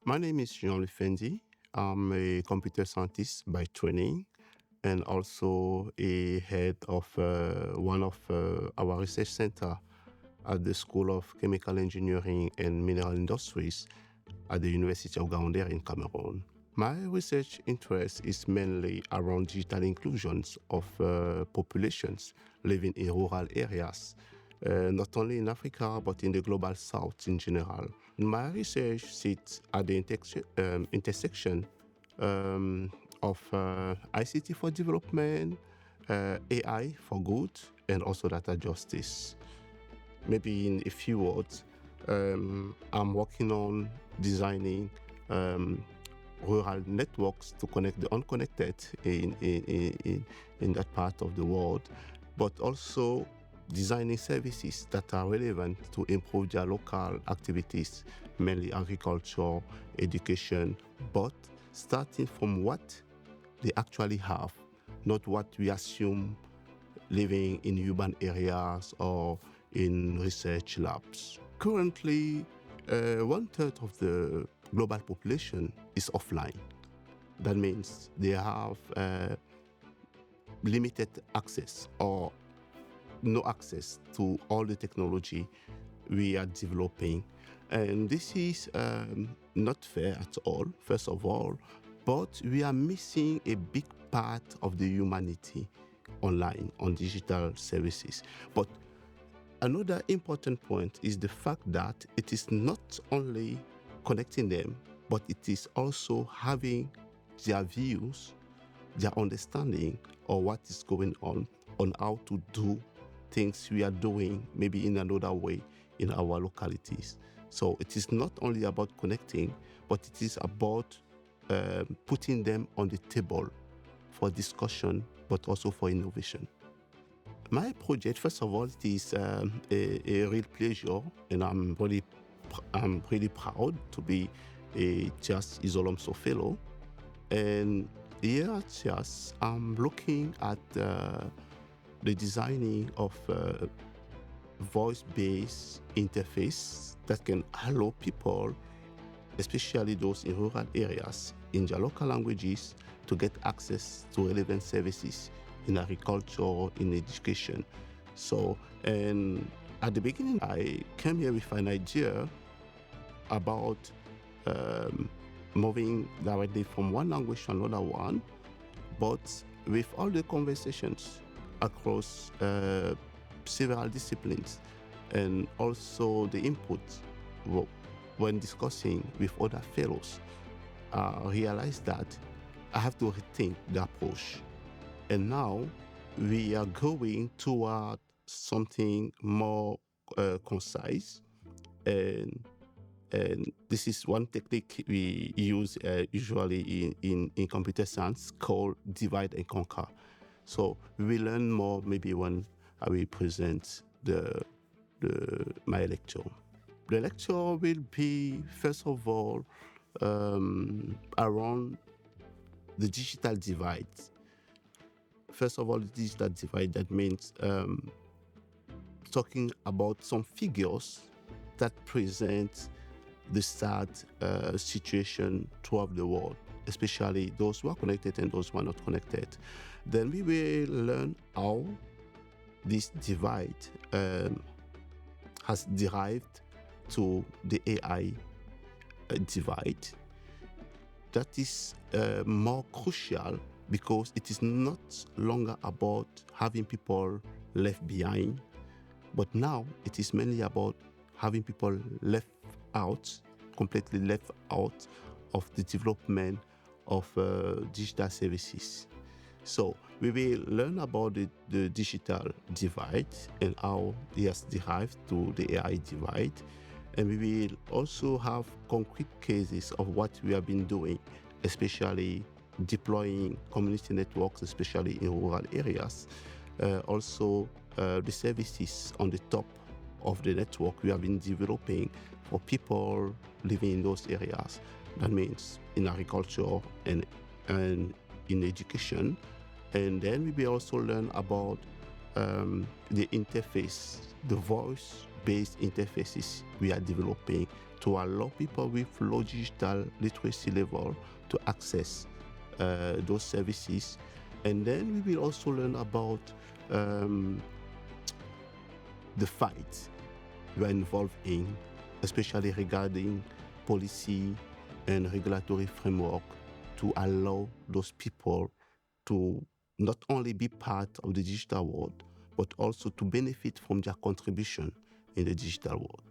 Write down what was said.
My name is Louis Fendji. I'm a computer scientist by training and also a head of one of our research center at the School of Chemical Engineering and Mineral Industries at the University of Ngaoundéré in Cameroon. My research interest is mainly around digital inclusions of populations living in rural areas, not only in Africa, but in the global south in general. My research sits at the intersection of ICT for development, AI for good, and also data justice. Maybe in a few words, I'm working on designing rural networks to connect the unconnected in that part of the world, but also designing services that are relevant to improve their local activities, mainly agriculture, education, but starting from what they actually have, not what we assume living in urban areas or in research labs. Currently, 1/3 of the global population is offline. That means they have limited access or no access to all the technology we are developing. And this is not fair at all, first of all, but we are missing a big part of the humanity online on digital services. But another important point is the fact that it is not only connecting them, but it is also having their views, their understanding of what is going on how to do things we are doing maybe in another way in our localities. So it is not only about connecting, but it is about putting them on the table for discussion, but also for innovation. My project, first of all, it is a real pleasure, and I'm really proud to be a STIAS Fellow. And here at STIAS, I'm looking at the designing of voice-based interface that can allow people, especially those in rural areas, in their local languages, to get access to relevant services in agriculture, in education. So, and at the beginning, I came here with an idea about moving directly from one language to another one, but with all the conversations across several disciplines and also the input when discussing with other fellows, I realized that I have to rethink the approach. And now we are going toward something more concise, and this is one technique we use usually in computer science called divide and conquer. So we will learn more maybe when I will present my lecture. The lecture will be, first of all, around the digital divide. First of all, the digital divide, that means talking about some figures that present the sad situation throughout the world, especially those who are connected and those who are not connected. Then we will learn how this divide has derived to the AI divide. That is more crucial because it is not longer about having people left behind, but now it is mainly about having people completely left out of the development of digital services. So we will learn about the digital divide and how it has derived to the AI divide. And we will also have concrete cases of what we have been doing, especially deploying community networks, especially in rural areas. Also, the services on the top of the network we have been developing for people living in those areas. That means in agriculture and in education. And then we will also learn about the interface, the voice-based interfaces we are developing to allow people with low digital literacy level to access those services. And then we will also learn about the fight we are involved in, especially regarding policy and regulatory framework to allow those people to not only be part of the digital world, but also to benefit from their contribution in the digital world.